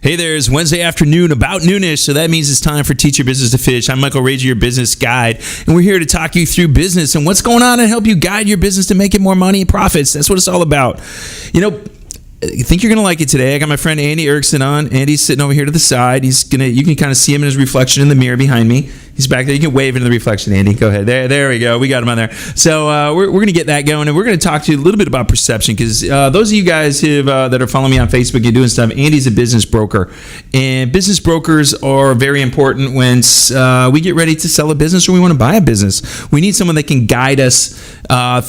Hey there, it's Wednesday afternoon, about noonish, so that means it's time for Teach Your Business to Fish. I'm Michael Rager, your business guide, and we're here to talk you through business and what's going on and help you guide your business to make it more money and profits. That's what it's all about. You know, I think you're going to like it today. I got my friend Andy Erickson on. Andy's sitting over here to the side. You can kind of see him in his reflection in the mirror behind me. He's back there. You can wave into the reflection, Andy. Go ahead. There we go. We got him on there. So we're going to get that going, and we're going to talk to you a little bit about perception, because those of you guys that are following me on Facebook and doing stuff, Andy's a business broker, and business brokers are very important when we get ready to sell a business or we want to buy a business. We need someone that can guide us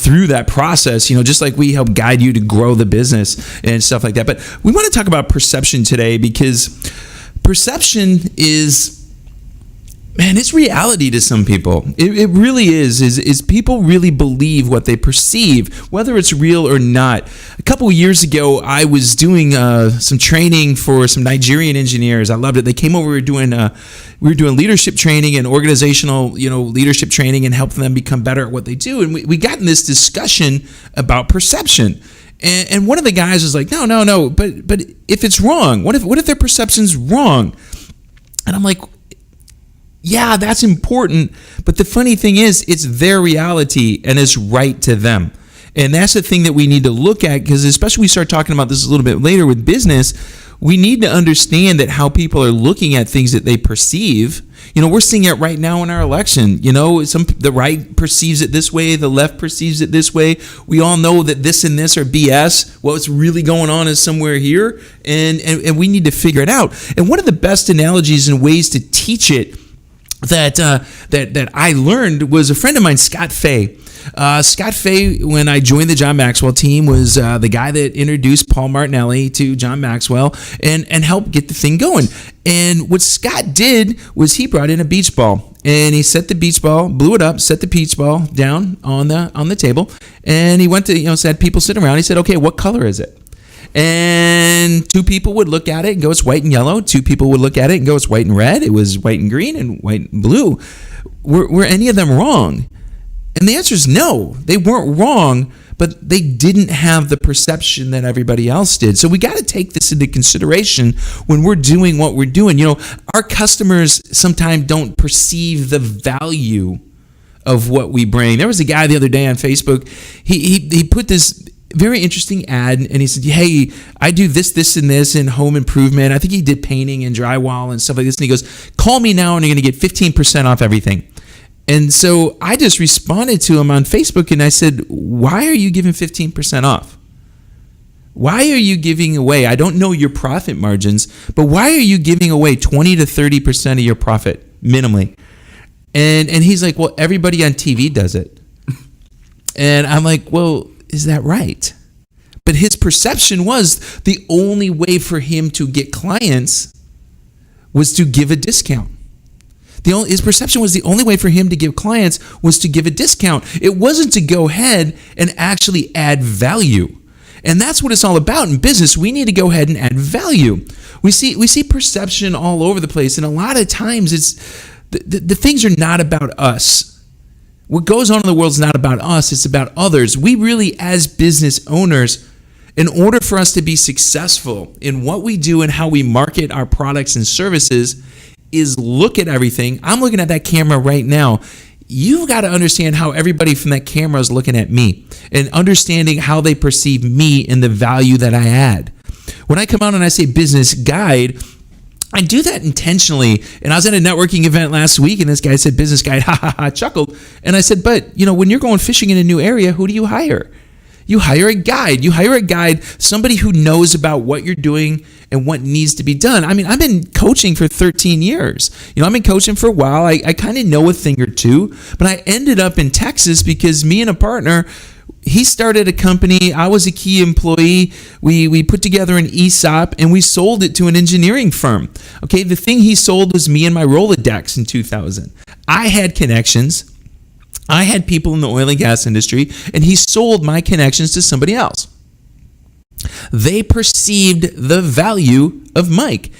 through that process, just like we help guide you to grow the business and stuff like that. But we want to talk about perception today, because perception is... man, it's reality to some people. It really is people really believe what they perceive, whether it's real or not. A couple of years ago, I was doing some training for some Nigerian engineers. I loved it. They came over. We were doing leadership training and organizational, leadership training, and helping them become better at what they do. And we got in this discussion about perception. And one of the guys was like, no, but if it's wrong, what if their perception's wrong? And I'm like, yeah, that's important, but the funny thing is, it's their reality and it's right to them. And that's the thing that we need to look at, because especially we start talking about this a little bit later with business, we need to understand that how people are looking at things that they perceive. We're seeing it right now in our election. The right perceives it this way, the left perceives it this way. We all know that this and this are BS. What's really going on is somewhere here, and we need to figure it out. And one of the best analogies and ways to teach it that I learned was a friend of mine, Scott Fay. Scott Fay, when I joined the John Maxwell team, was the guy that introduced Paul Martinelli to John Maxwell and helped get the thing going. And what Scott did was he brought in a beach ball, and he set the beach ball, blew it up, set the beach ball down on the table, and he went to said people sitting around. He said, "Okay, what color is it?" And two people would look at it and go, "It's white and yellow." Two people would look at it and go, "It's white and red." It was white and green and white and blue. Were any of them wrong? And the answer is no. They weren't wrong, but they didn't have the perception that everybody else did. So we got to take this into consideration when we're doing what we're doing. Our customers sometimes don't perceive the value of what we bring. There was a guy the other day on Facebook. He put this very interesting ad, and he said, "Hey, I do this, and this in home improvement." I think he did painting and drywall and stuff like this. And he goes, "Call me now, and you're going to get 15% off everything." And so I just responded to him on Facebook, and I said, "Why are you giving 15% off? Why are you giving away? I don't know your profit margins, but why are you giving away 20 to 30% of your profit minimally?" And he's like, "Well, everybody on TV does it." And I'm like, "Well, is that right?" But his perception was the only way for him to get clients was to give a discount. His perception was the only way for him to give clients was to give a discount. It wasn't to go ahead and actually add value. And that's what it's all about in business. We need to go ahead and add value. We see perception all over the place, and a lot of times it's the things are not about us. What goes on in the world is not about us, it's about others. We really, as business owners, in order for us to be successful in what we do and how we market our products and services, is look at everything. I'm looking at that camera right now. You've got to understand how everybody from that camera is looking at me, and understanding how they perceive me and the value that I add. When I come out and I say business guide, I do that intentionally. And I was at a networking event last week, and this guy said business guide, chuckled. And I said, but when you're going fishing in a new area, who do you hire? You hire a guide. You hire a guide, somebody who knows about what you're doing and what needs to be done. I mean, I've been coaching for 13 years. I've been coaching for a while. I kind of know a thing or two, but I ended up in Texas because me and a partner, he started a company. I was a key employee. We put together an ESOP, and we sold it to an engineering firm. Okay, the thing he sold was me and my Rolodex in 2000. I had connections. I had people in the oil and gas industry, and he sold my connections to somebody else. They perceived the value of Mike.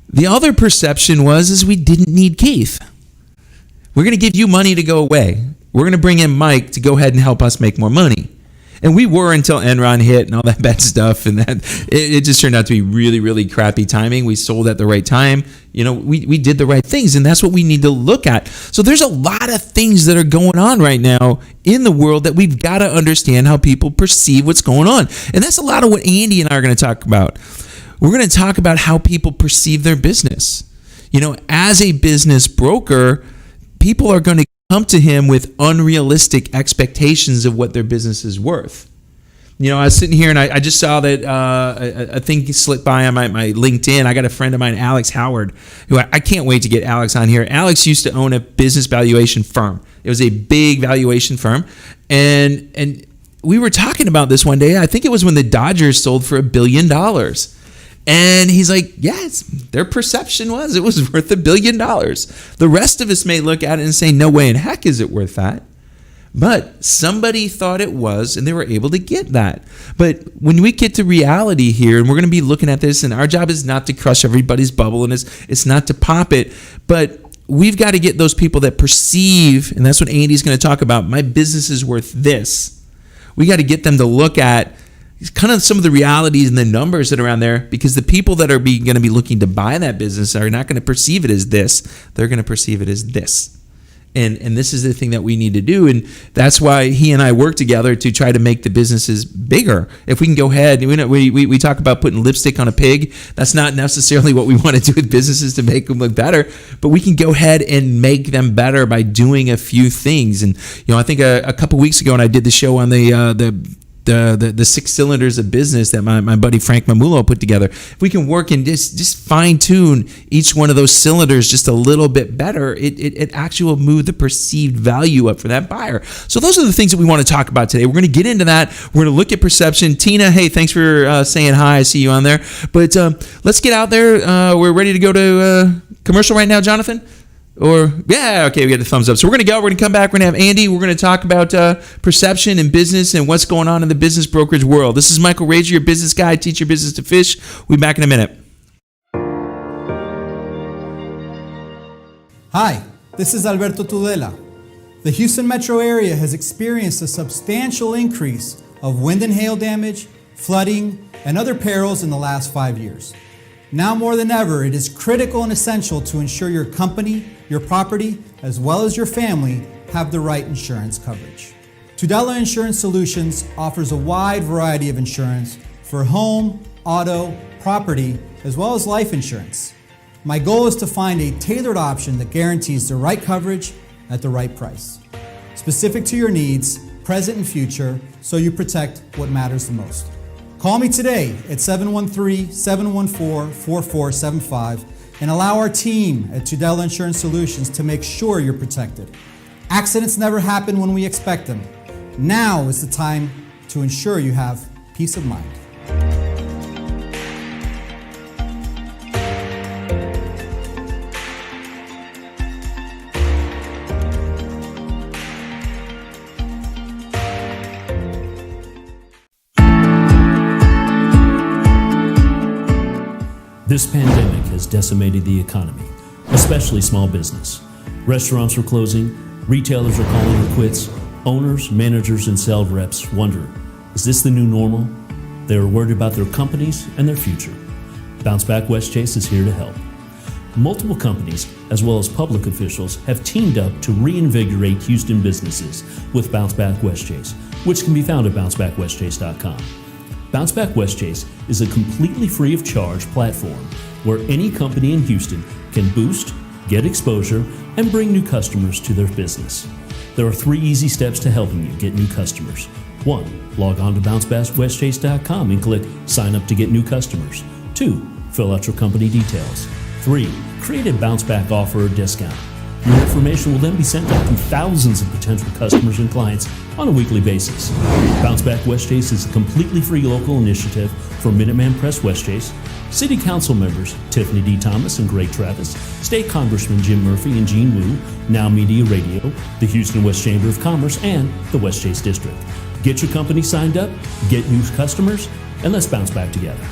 The other perception was we didn't need Keith. We're going to give you money to go away. We're going to bring in Mike to go ahead and help us make more money. And we were until Enron hit and all that bad stuff. And that it just turned out to be really, really crappy timing. We sold at the right time. We did the right things, and that's what we need to look at. So there's a lot of things that are going on right now in the world that we've got to understand how people perceive what's going on. And that's a lot of what Andy and I are going to talk about. We're going to talk about how people perceive their business. As a business broker, people are going to come to him with unrealistic expectations of what their business is worth. I was sitting here and I just saw that a thing slipped by on my LinkedIn. I got a friend of mine, Alex Howard, who I can't wait to get Alex on here. Alex used to own a business valuation firm. It was a big valuation firm. And we were talking about this one day. I think it was when the Dodgers sold for $1 billion. And he's like, yes, their perception was it was worth $1 billion. The rest of us may look at it and say, no way in heck is it worth that. But somebody thought it was, and they were able to get that. But when we get to reality here, and we're going to be looking at this, and our job is not to crush everybody's bubble, and it's not to pop it, but we've got to get those people that perceive, and that's what Andy's going to talk about, my business is worth this. We got to get them to look at kind of some of the realities and the numbers that are around there, because the people that are going to be looking to buy that business are not going to perceive it as this. They're going to perceive it as this. And this is the thing that we need to do. And that's why he and I work together to try to make the businesses bigger. If we can go ahead, we talk about putting lipstick on a pig. That's not necessarily what we want to do with businesses to make them look better, but we can go ahead and make them better by doing a few things. And, I think a couple weeks ago when I did the show on the 6 cylinders of business that my buddy Frank Mamulo put together, if we can work and just fine tune each one of those cylinders just a little bit better, it actually will move the perceived value up for that buyer. So those are the things that we want to talk about today. We're going to get into that. We're going to look at perception. Tina, hey, thanks for saying hi. I see you on there. But let's get out there. We're ready to go to commercial right now, Jonathan? Okay, we got the thumbs up. So we're going to come back. We're going to have Andy. We're going to talk about perception and business and what's going on in the business brokerage world. This is Michael Rager, your business guy. Teach your business to fish. We'll be back in a minute. Hi, this is Alberto Tudela. The Houston metro area has experienced a substantial increase of wind and hail damage, flooding, and other perils in the last 5 years. Now more than ever, it is critical and essential to ensure your company, your property, as well as your family have the right insurance coverage. Tudela Insurance Solutions offers a wide variety of insurance for home, auto, property, as well as life insurance. My goal is to find a tailored option that guarantees the right coverage at the right price, specific to your needs, present and future, so you protect what matters the most. Call me today at 713-714-4475 and allow our team at Tudela Insurance Solutions to make sure you're protected. Accidents never happen when we expect them. Now is the time to ensure you have peace of mind. This pandemic has decimated the economy, especially small business. Restaurants are closing, retailers are calling it quits, owners, managers, and sales reps wonder, is this the new normal? They are worried about their companies and their future. Bounce Back Westchase is here to help. Multiple companies, as well as public officials, have teamed up to reinvigorate Houston businesses with Bounce Back Westchase, which can be found at bouncebackwestchase.com. Bounce Back Westchase is a completely free of charge platform where any company in Houston can boost, get exposure, and bring new customers to their business. There are 3 easy steps to helping you get new customers. 1. Log on to bouncebackwestchase.com and click Sign Up to get new customers. 2. Fill out your company details. 3. Create a Bounce Back offer or discount. Your information will then be sent out to thousands of potential customers and clients on a weekly basis. Bounce Back Westchase is a completely free local initiative for Minuteman Press Westchase, City Council members Tiffany D. Thomas and Greg Travis, State Congressman Jim Murphy and Gene Wu, Now Media Radio, the Houston West Chamber of Commerce, and the Westchase District. Get your company signed up, get new customers, and let's bounce back together.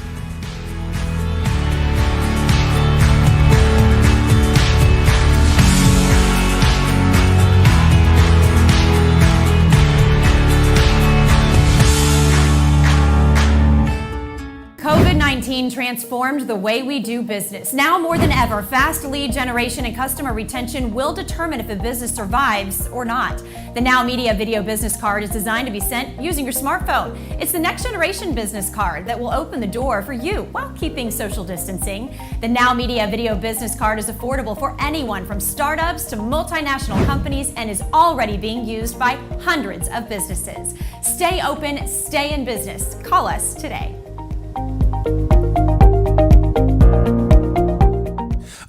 COVID-19 transformed the way we do business. Now more than ever, fast lead generation and customer retention will determine if a business survives or not. The Now Media Video Business Card is designed to be sent using your smartphone. It's the next generation business card that will open the door for you while keeping social distancing. The Now Media Video Business Card is affordable for anyone from startups to multinational companies and is already being used by hundreds of businesses. Stay open, stay in business. Call us today.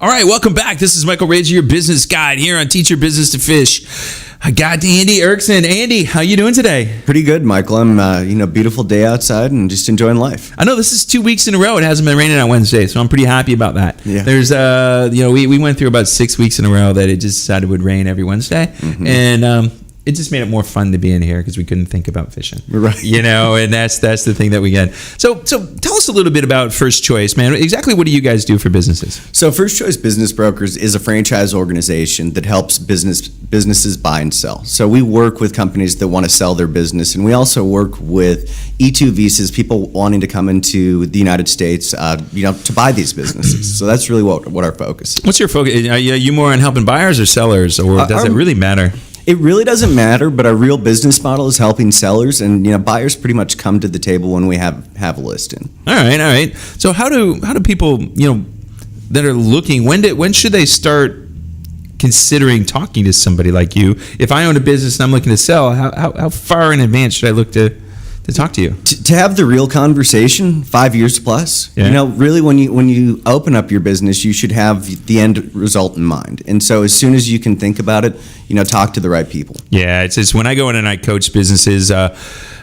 All right, welcome back. This is Michael Rager, your business guide here on Teach Your Business to Fish. I got Andy Erkson. Andy, how you doing today? Pretty good, Michael. I'm, beautiful day outside and just enjoying life. I know this is 2 weeks in a row. It hasn't been raining on Wednesday, so I'm pretty happy about that. Yeah. There's, we went through about 6 weeks in a row that it just decided it would rain every Wednesday, and it just made it more fun to be in here because we couldn't think about fishing, right? And that's the thing that we get. So tell us a little bit about First Choice, man. Exactly what do you guys do for businesses? So First Choice Business Brokers is a franchise organization that helps businesses buy and sell. So we work with companies that want to sell their business, and we also work with E2 visas, people wanting to come into the United States, to buy these businesses. So that's really what our focus is. What's your focus? Are you more on helping buyers or sellers, or does it really matter? It really doesn't matter, but our real business model is helping sellers, and buyers pretty much come to the table when we have a listing. All right. So how do people that are looking, when should they start considering talking to somebody like you? If I own a business and I'm looking to sell, how far in advance should I look to talk to you? To have the real conversation, 5 years plus. Yeah. Really when you open up your business, you should have the end result in mind. And so as soon as you can think about it, talk to the right people. Yeah, it's when I go in and I coach businesses, I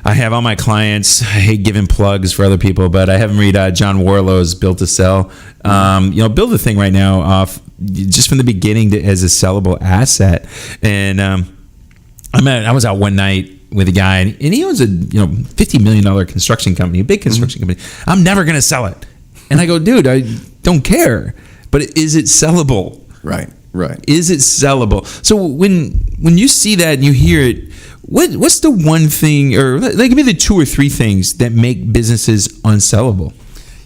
have all my clients. I hate giving plugs for other people, but I have them read John Warlow's Built to Sell. Build the thing right now off just from the beginning as a sellable asset. And I was out one night with a guy, and he owns a $50 million construction company, a big construction company. I'm never going to sell it. And I go, dude, I don't care. But is it sellable? Right. Is it sellable? So when you see that and you hear it, what's the one thing, or give me the 2 or 3 things that make businesses unsellable?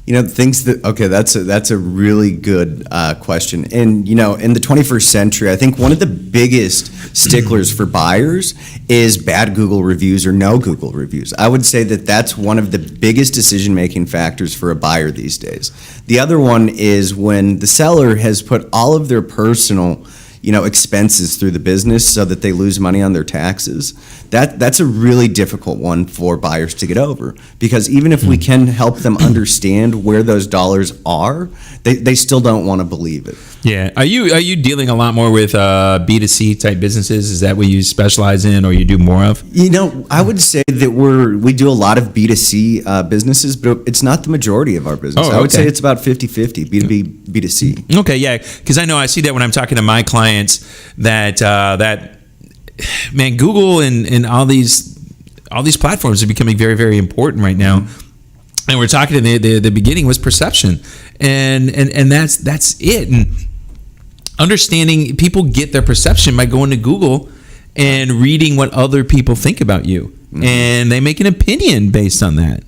That's a really good question. And, in the 21st century, I think one of the biggest sticklers for buyers is bad Google reviews or no Google reviews. I would say that that's one of the biggest decision-making factors for a buyer these days. The other one is when the seller has put all of their personal expenses through the business so that they lose money on their taxes. That's a really difficult one for buyers to get over, because even if we can help them understand where those dollars are, they still don't want to believe it. Yeah. Are you dealing a lot more with B2C type businesses? Is that what you specialize in or you do more of? I would say that we do a lot of B2C businesses, but it's not the majority of our business. I would say it's about 50-50, B2B, B2C. Okay, yeah, because I see that when I'm talking to my clients that man, Google and all these platforms are becoming very, very important right now. And we're talking the beginning was perception, and that's it. And understanding people get their perception by going to Google and reading what other people think about you, and they make an opinion based on that.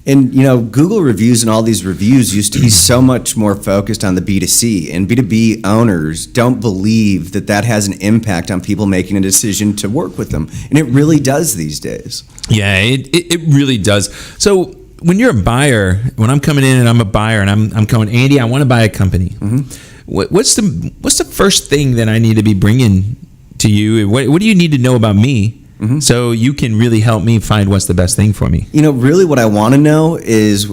And, Google reviews and all these reviews used to be so much more focused on the B2C, and B2B owners don't believe that has an impact on people making a decision to work with them. And it really does these days. Yeah, it really does. So when you're a buyer, when I'm coming in and I'm a buyer and I'm going, Andy, I want to buy a company. What's the first thing that I need to be bringing to you? What do you need to know about me? So you can really help me find what's the best thing for me. Really what I want to know is,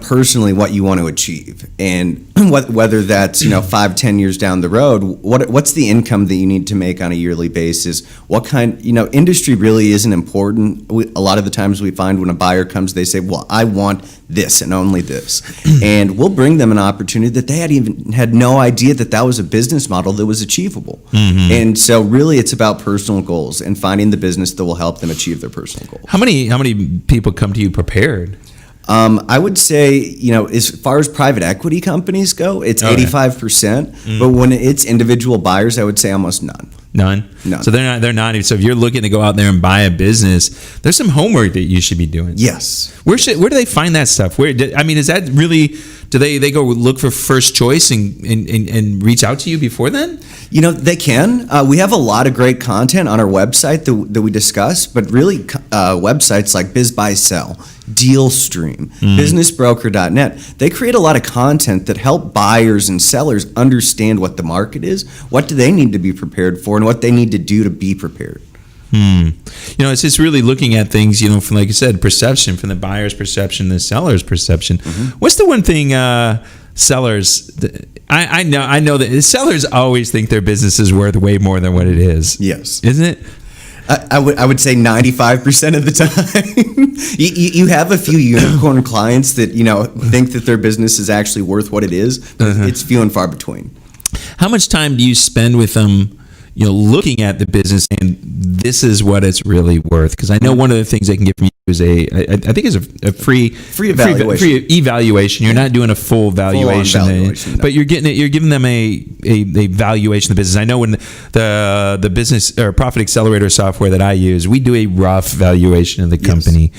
personally what you want to achieve, and whether that's 5-10 years down the road, what's the income that you need to make on a yearly basis? What kind, industry really isn't important. A lot of the times we find when a buyer comes, they say, well, I want this and only this, and we'll bring them an opportunity that they had no idea that was a business model that was achievable. And so really it's about personal goals and finding the business that will help them achieve their personal goals. How many people come to you prepared? I would say, as far as private equity companies go, it's 85%. But when it's individual buyers, I would say almost none. None? None. So they're not. So if you're looking to go out there and buy a business, there's some homework that you should be doing. Yes. Where do they find that stuff? Is that really, do they go look for First Choice and reach out to you before then? They can. We have a lot of great content on our website that we discuss, but really websites like Biz Buy Sell, DealStream, BusinessBroker.net, they create a lot of content that help buyers and sellers understand what the market is, what do they need to be prepared for, and what they need to do to be prepared. It's just really looking at things, from, like you said, perception, from the buyer's perception, the seller's perception. What's the one thing sellers, I know that sellers always think their business is worth way more than what it is. Yes. Isn't it? I would say 95% of the time. you have a few unicorn clients that, think that their business is actually worth what it is, but it's few and far between. How much time do you spend with them, looking at the business and this is what it's really worth? Because I know one of the things they can get from you is I think it's a free evaluation. You're not doing a full valuation, but you're giving them a valuation of the business. I know when the business or profit accelerator software that I use, we do a rough valuation of the company,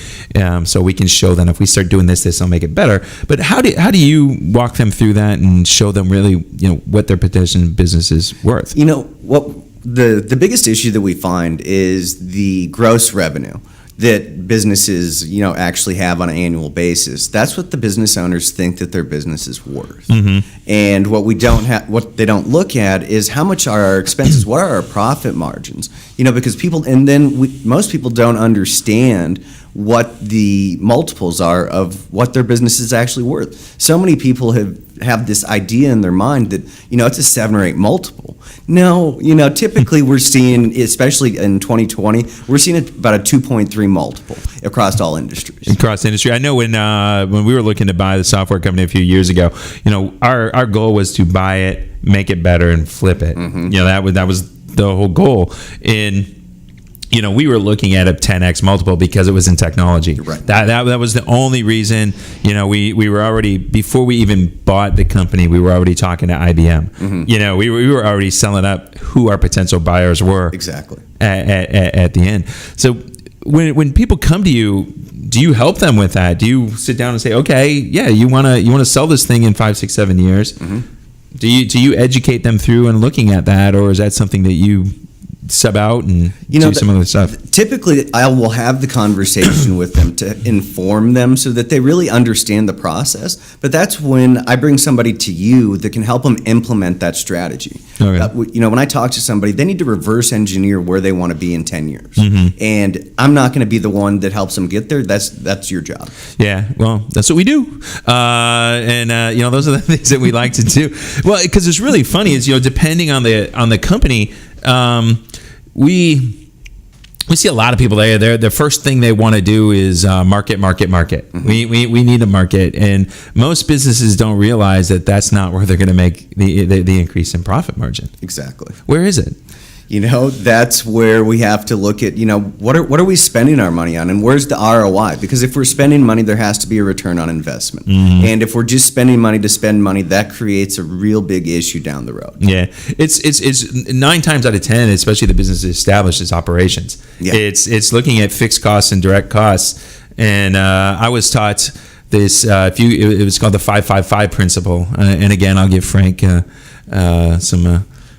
so we can show them if we start doing this will make it better. But how do you walk them through that and show them really what their potential business is worth? What the biggest issue that we find is the gross revenue that businesses, actually have on an annual basis. That's what the business owners think that their business is worth. And what they don't look at is how much are our expenses, what are our profit margins? Because most people don't understand what the multiples are of what their business is actually worth. So many people have this idea in their mind that, it's a 7 or 8 multiple. No, typically we're seeing, especially in 2020, we're seeing about a 2.3 multiple across all industries. Across industry. I know when we were looking to buy the software company a few years ago, our goal was to buy it, make it better, and flip it. That was the whole goal. We were looking at a 10x multiple because it was in technology. Right. That was the only reason. We were already, before we even bought the company, we were already talking to IBM. We were already selling up who our potential buyers were. Exactly. At the end. So when people come to you, do you help them with that? Do you sit down and say, okay, yeah, you want to sell this thing in 5, 6, 7 years? Do you educate them through and looking at that, or is that something that you sub out and do some other stuff? Typically, I will have the conversation with them to inform them so that they really understand the process. But that's when I bring somebody to you that can help them implement that strategy. Okay. When I talk to somebody, they need to reverse engineer where they want to be in 10 years. And I'm not going to be the one that helps them get there. That's your job. Yeah, well, that's what we do. Those are the things that we like to do. Well, because it's really funny is, depending on the company, we see a lot of people there. The first thing they want to do is market. We need a market, and most businesses don't realize that that's not where they're going to make the increase in profit margin. Exactly. Where is it? That's where we have to look at, what are we spending our money on, and where's the ROI? Because if we're spending money, there has to be a return on investment. And if we're just spending money to spend money, that creates a real big issue down the road. Yeah, it's 9 times out of 10, especially the business established, is operations. Yeah. It's looking at fixed costs and direct costs. And I was taught this. It was called the 5-5-5 principle. And again, I'll give Frank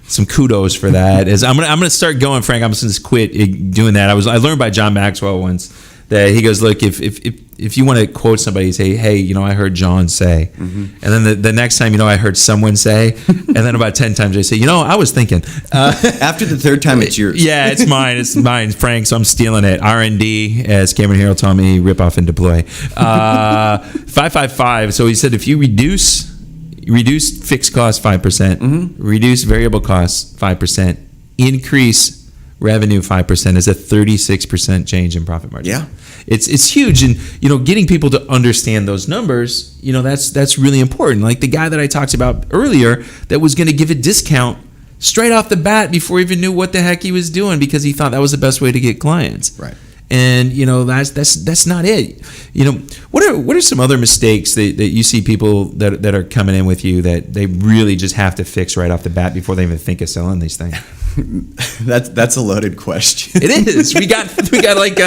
some kudos for that. As I'm gonna start going, Frank. I'm just quit doing that. I learned by John Maxwell once that he goes, look, if you want to quote somebody, say, hey, I heard John say, and then the next time, I heard someone say, and then about 10 times I say, I was thinking. After the third time, it's yours. Yeah, it's mine, Frank. So I'm stealing it. R&D, as Cameron Harrell told me, rip off and deploy. 5-5-5. So he said, if you reduce fixed costs 5%, reduce variable costs 5%, increase revenue 5% is a 36% change in profit margin. Yeah, it's huge, and getting people to understand those numbers, that's really important. Like the guy that I talked about earlier, that was going to give a discount straight off the bat before he even knew what the heck he was doing because he thought that was the best way to get clients. Right. And that's not it. What are some other mistakes that you see people that are coming in with you that they really just have to fix right off the bat before they even think of selling these things? That's a loaded question. It is. We got like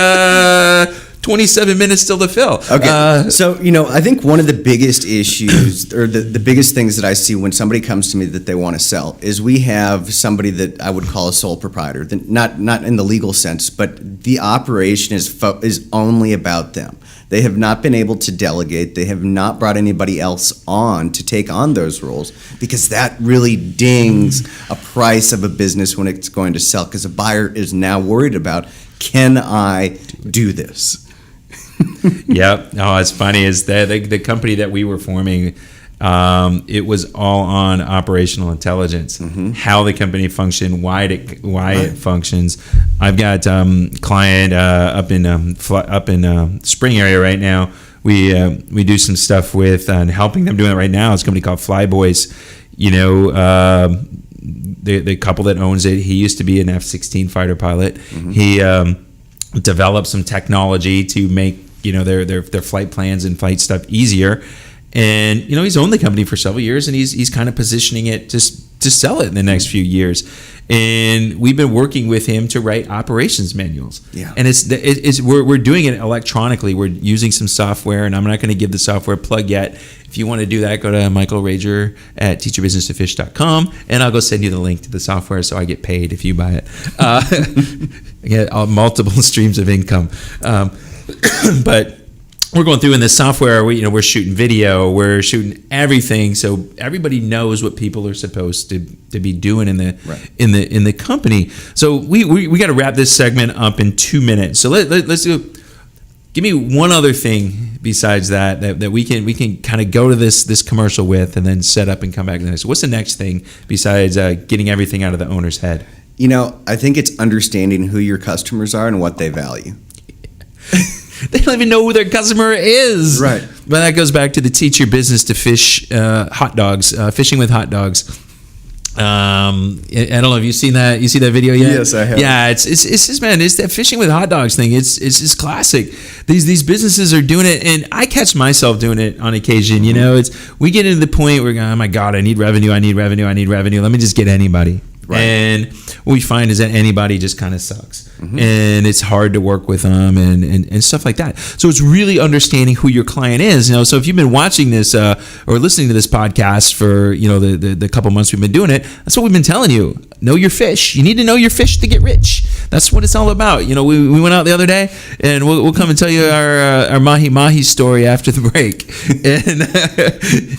27 minutes still to fill. Okay. So, I think one of the biggest issues or the biggest things that I see when somebody comes to me that they want to sell is we have somebody that I would call a sole proprietor, not in the legal sense, but the operation is only about them. They have not been able to delegate. They have not brought anybody else on to take on those roles because that really dings a price of a business when it's going to sell because a buyer is now worried about, can I do this? Yep. No, it's funny is that the company that we were forming, it was all on operational intelligence, how the company functioned, why it functions. I've got client up in Spring area right now. We do some stuff with and helping them doing it right now. It's a company called Flyboys. The couple that owns it, he used to be an F-16 fighter pilot. He developed some technology to make their flight plans and flight stuff easier. And he's owned the company for several years, and he's kind of positioning it to sell it in the next few years. And we've been working with him to write operations manuals. Yeah. And we're doing it electronically. We're using some software, and I'm not going to give the software plug yet. If you want to do that, go to Michael Rager at teachyourbusinesstofish.com, and I'll go send you the link to the software so I get paid if you buy it. I get multiple streams of income. But we're going through in this software. We're shooting video, we're shooting everything, so everybody knows what people are supposed to be doing in the company. So we got to wrap this segment up in 2 minutes. So let's do. Give me one other thing besides that we can kind of go to this commercial with, and then set up and come back to the next. So what's the next thing besides getting everything out of the owner's head? I think it's understanding who your customers are and what they value. They don't even know who their customer is. Right. But that goes back to the Teach Your Business to Fish hot dogs, fishing with hot dogs. I don't know if you've seen that. You see that video yet? Yes, I have. Yeah, it's that fishing with hot dogs thing. It's just classic. These businesses are doing it, and I catch myself doing it on occasion. We get into the point where, oh my God, I need revenue. Let me just get anybody. Right. And what we find is that anybody just kind of sucks, and it's hard to work with them and stuff like that. So it's really understanding who your client is. So if you've been watching this or listening to this podcast for the couple months we've been doing it, that's what we've been telling you. Know your fish. You need to know your fish to get rich. That's what it's all about. We went out the other day, and we'll come and tell you our mahi story after the break. And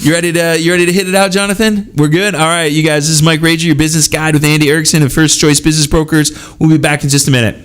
you ready to hit it out, Jonathan? We're good. All right, you guys. This is Mike Rager, your business guide with Andy Erickson of First Choice Business Brokers. We'll be back in just a minute.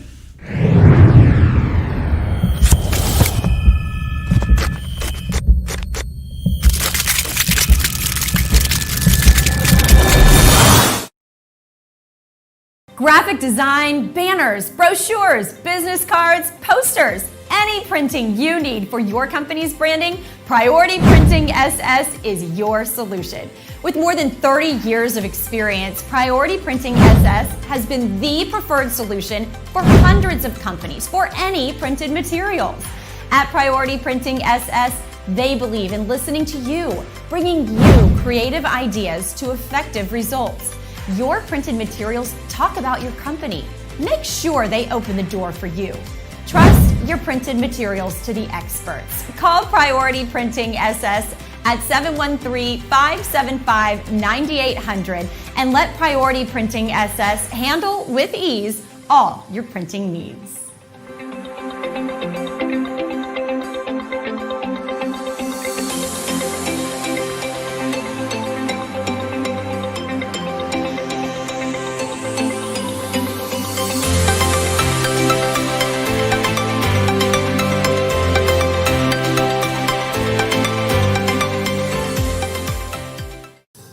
Graphic design, banners, brochures, business cards, posters, any printing you need for your company's branding, Priority Printing SS is your solution. With more than 30 years of experience, Priority Printing SS has been the preferred solution for hundreds of companies for any printed materials. At Priority Printing SS, they believe in listening to you, bringing you creative ideas to effective results. Your printed materials talk about your company. Make sure they open the door for you. Trust your printed materials to the experts. Call Priority Printing SS at 713-575-9800 and let Priority Printing SS handle with ease all your printing needs.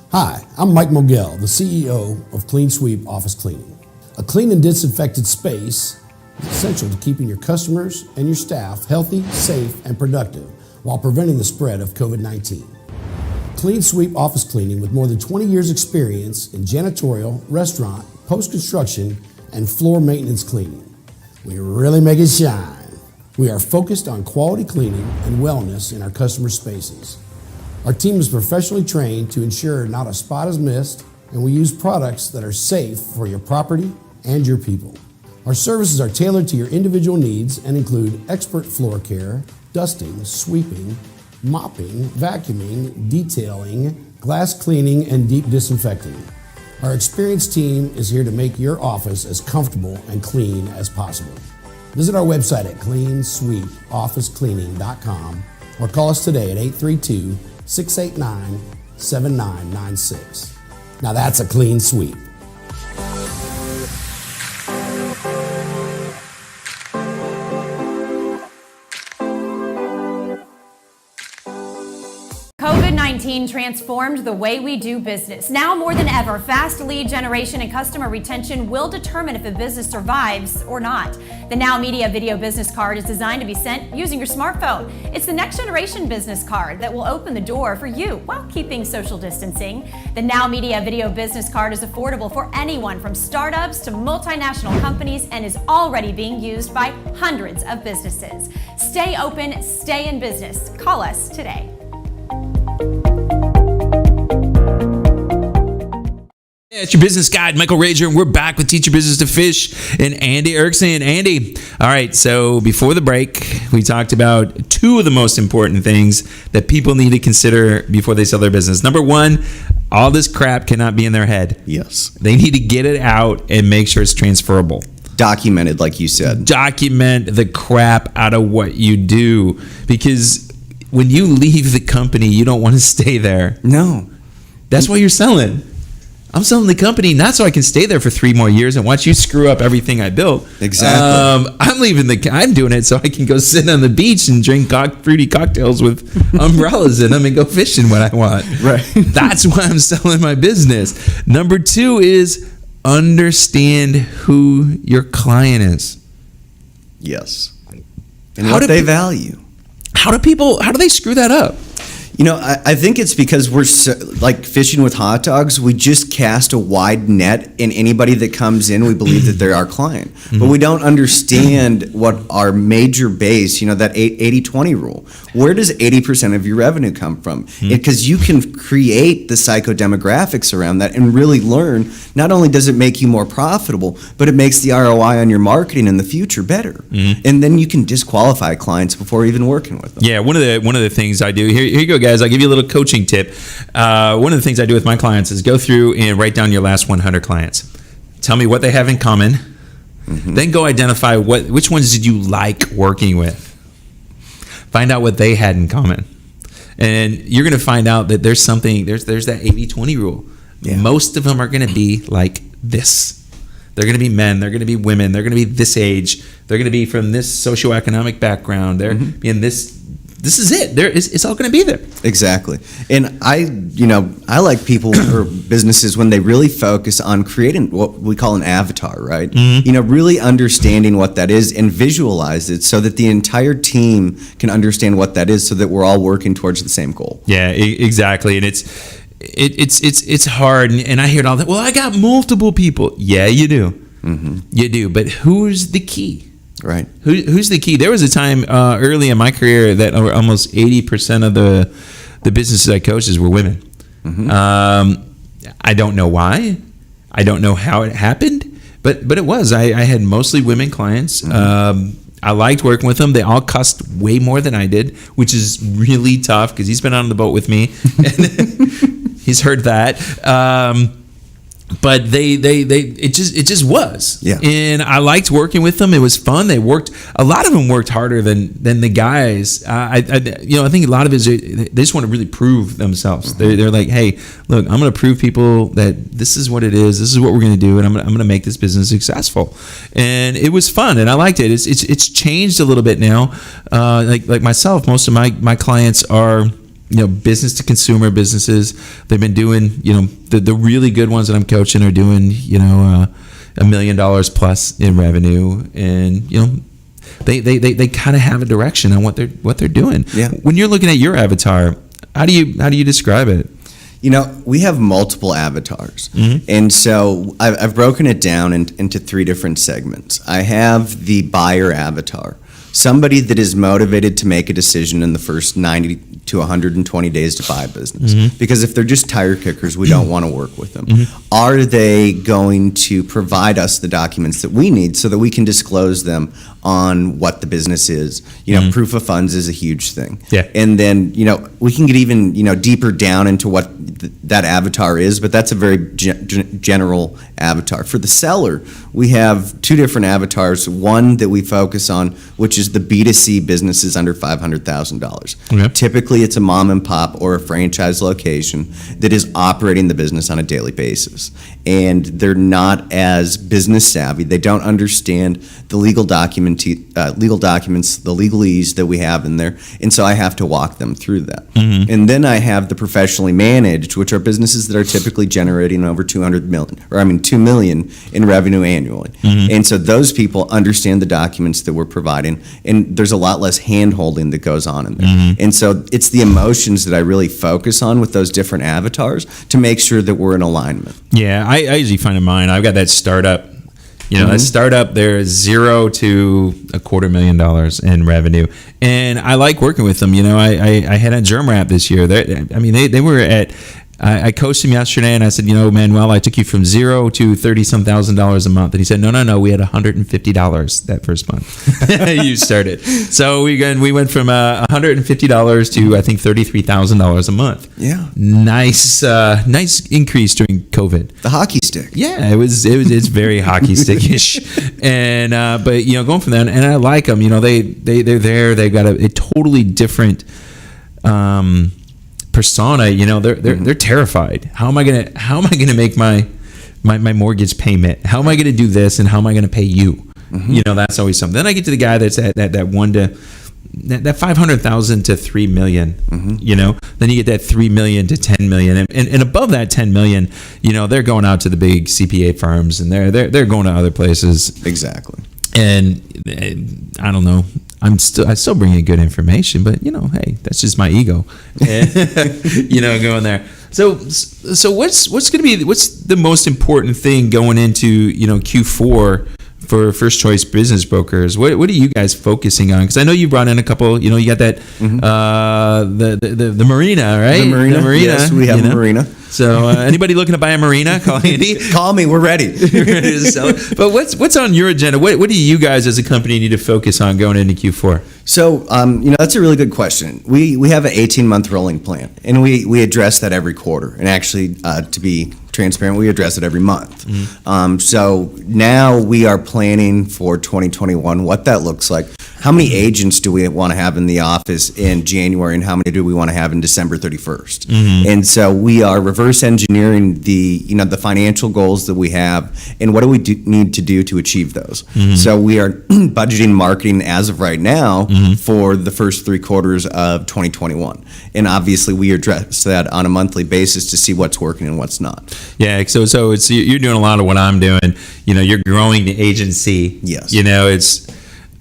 Hi, I'm Mike Mogel, the CEO of Clean Sweep Office Cleaning. A clean and disinfected space is essential to keeping your customers and your staff healthy, safe, and productive while preventing the spread of COVID-19. Clean Sweep Office Cleaning, with more than 20 years experience in janitorial, restaurant, post-construction, and floor maintenance cleaning. We really make it shine. We are focused on quality cleaning and wellness in our customer spaces. Our team is professionally trained to ensure not a spot is missed, and we use products that are safe for your property and your people. Our services are tailored to your individual needs and include expert floor care, dusting, sweeping, mopping, vacuuming, detailing, glass cleaning, and deep disinfecting. Our experienced team is here to make your office as comfortable and clean as possible. Visit our website at cleansweepofficecleaning.com or call us today at 832-689-7996. Now that's a clean sweep. COVID-19 transformed the way we do business. Now more than ever, fast lead generation and customer retention will determine if a business survives or not. The Now Media Video Business Card is designed to be sent using your smartphone. It's the next generation business card that will open the door for you while keeping social distancing. The Now Media Video Business Card is affordable for anyone from startups to multinational companies and is already being used by hundreds of businesses. Stay open, stay in business. Call us today. Yeah, it's your business guide, Michael Rager, and we're back with Teach Your Business to Fish and Andy Erickson. Andy, all right, so before the break, we talked about two of the most important things that people need to consider before they sell their business. Number one, all this crap cannot be in their head. Yes. They need to get it out and make sure it's transferable. Documented, like you said. Document the crap out of what you do, because when you leave the company, you don't want to stay there. No. That's why you're selling. I'm selling the company not so I can stay there for 3 more years and watch you screw up everything I built. Exactly. I'm doing it so I can go sit on the beach and drink fruity cocktails with umbrellas in them and go fishing when I want. Right. That's why I'm selling my business. Number 2 is understand who your client is. Yes. And what they value. How do they screw that up? You know, I think it's because we're like fishing with hot dogs. We just cast a wide net, and anybody that comes in, we believe that they're our client. Mm-hmm. But we don't understand what our major base, that 80-20 rule. Where does 80% of your revenue come from? Because you can create the psychodemographics around that and really learn. Not only does it make you more profitable, but it makes the ROI on your marketing in the future better. Mm-hmm. And then you can disqualify clients before even working with them. Yeah, one of the things I do, here you go, guys. I'll give you a little coaching tip. One of the things I do with my clients is go through and write down your last 100 clients. Tell me what they have in common. Mm-hmm. Then go identify which ones did you like working with. Find out what they had in common. And you're going to find out that there's that 80-20 rule. Yeah. Most of them are going to be like this. They're going to be men. They're going to be women. They're going to be this age. They're going to be from this socioeconomic background. They're in this. This is it. It's all going to be there. Exactly. And I like people or businesses when they really focus on creating what we call an avatar, right? Mm-hmm. Really understanding what that is and visualize it so that the entire team can understand what that is so that we're all working towards the same goal. Yeah, exactly. And it's hard. And I hear it all that, well, I got multiple people. Yeah, you do. Mm-hmm. You do. But who's the key? Right. Who's the key? There was a time early in my career that almost 80% of the businesses I coached were women. Mm-hmm. I don't know why. I don't know how it happened, but it was. I had mostly women clients. Mm-hmm. I liked working with them. They all cussed way more than I did, which is really tough because he's been on the boat with me. And he's heard that. But it just was. Yeah. And I liked working with them. It was fun. A lot of them worked harder than the guys. I think a lot of it is they just want to really prove themselves. Mm-hmm. They're like, hey, look, I'm going to prove people that this is what it is. This is what we're going to do, and I'm going to make this business successful. And it was fun, and I liked it. It's changed a little bit now. Like myself, most of my clients are business to consumer businesses. They've been doing, the really good ones that I'm coaching are doing, $1 million plus in revenue, and they kind of have a direction on what they're doing. Yeah. When you're looking at your avatar, how do you describe it? We have multiple avatars, mm-hmm. and so I've broken it down into 3 different segments. I have the buyer avatar. Somebody that is motivated to make a decision in the first 90 to 120 days to buy a business. Because if they're just tire kickers, we don't want to work with them. Are they going to provide us the documents that we need so that we can disclose them on what the business is? Proof of funds is a huge thing. Yeah. And then, we can get even, deeper down into what that avatar is, but that's a very general avatar. For the seller, we have two different avatars. One that we focus on, which is the B2C businesses under $500,000. Okay. Typically, it's a mom and pop or a franchise location that is operating the business on a daily basis. And they're not as business savvy. They don't understand the legal documents, the legalese that we have in there. And so I have to walk them through that. And then I have the professionally managed, which are businesses that are typically generating over $2 million in revenue annually. And so those people understand the documents that we're providing, and there's a lot less hand-holding that goes on in there. And so it's the emotions that I really focus on with those different avatars to make sure that we're in alignment. Yeah, I usually find in mine, I've got that startup. That startup, there is $0 to $250,000 in revenue, and I like working with them. I had a Germ Wrap this year. They were at. I coached him yesterday, and I said, Manuel, I took you from $0 to $30,000 a month, and he said, no, we had $150 that first month. You started, so we went from $150 to I think $33,000 a month. Yeah, nice increase during COVID. The hockey stick. Yeah, it's very hockey stickish, and but going from there, and I like them. They're there. They've got a totally different. Persona, they're terrified. How am I gonna make my mortgage payment? How am I gonna do this, and how am I gonna pay you? That's always something. Then I get to the guy that's at that 500,000 to 3 million. Then you get that 3 million to 10 million, and above that 10 million, they're going out to the big CPA firms, and they're going to other places. Exactly. And I don't know. I still bring in good information, but hey, that's just my ego, going there. So what's the most important thing going into Q4 for First Choice Business Brokers? What are you guys focusing on? Because I know you brought in a couple. You got that the marina, right? The marina. Yes, we have a marina. So anybody looking to buy a marina, call Andy. Call me. We're ready. You're ready to sell it. But what's on your agenda? What do you guys as a company need to focus on going into Q4? So that's a really good question. We have an 18-month rolling plan, and we address that every quarter. And actually, to be transparent, we address it every month. So now we are planning for 2021, what that looks like. How many agents do we want to have in the office in January, and how many do we want to have in December 31st? And so we are reverse engineering the financial goals that we have, and what do we need to do to achieve those. So we are budgeting marketing as of right now for the first 3 quarters of 2021, and obviously we address that on a monthly basis to see what's working and what's not. Yeah, so it's you're doing a lot of what I'm doing. You're growing the agency. Yes.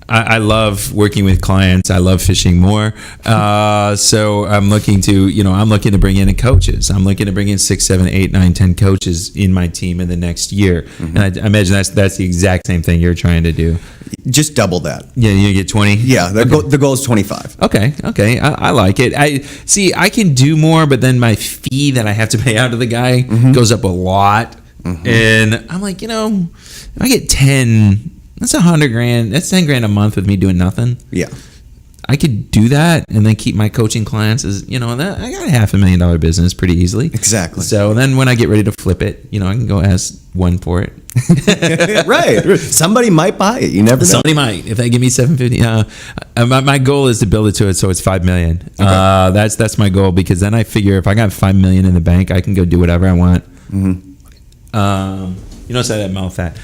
I love working with clients. I love fishing more. So I'm looking to bring in coaches. I'm looking to bring in 6, 7, 8, 9, 10 coaches in my team in the next year. And I imagine that's the exact same thing you're trying to do. Just double that. Yeah, you get 20? Yeah, the goal is 25. Okay. I like it. I can do more, but then my fee that I have to pay out to the guy goes up a lot. And I'm like, if I get 10, that's $100,000. That's $10,000 a month with me doing nothing. Yeah. I could do that and then keep my coaching clients as, I got a $500,000 business pretty easily. Exactly. So then when I get ready to flip it, I can go ask one for it. Right. Somebody might buy it. You never know. Somebody might. If they give me $750,000. My goal is to build it to it so it's $5 million. Okay. That's my goal, because then I figure if I got $5 million in the bank, I can go do whatever I want. Say that mouth fat.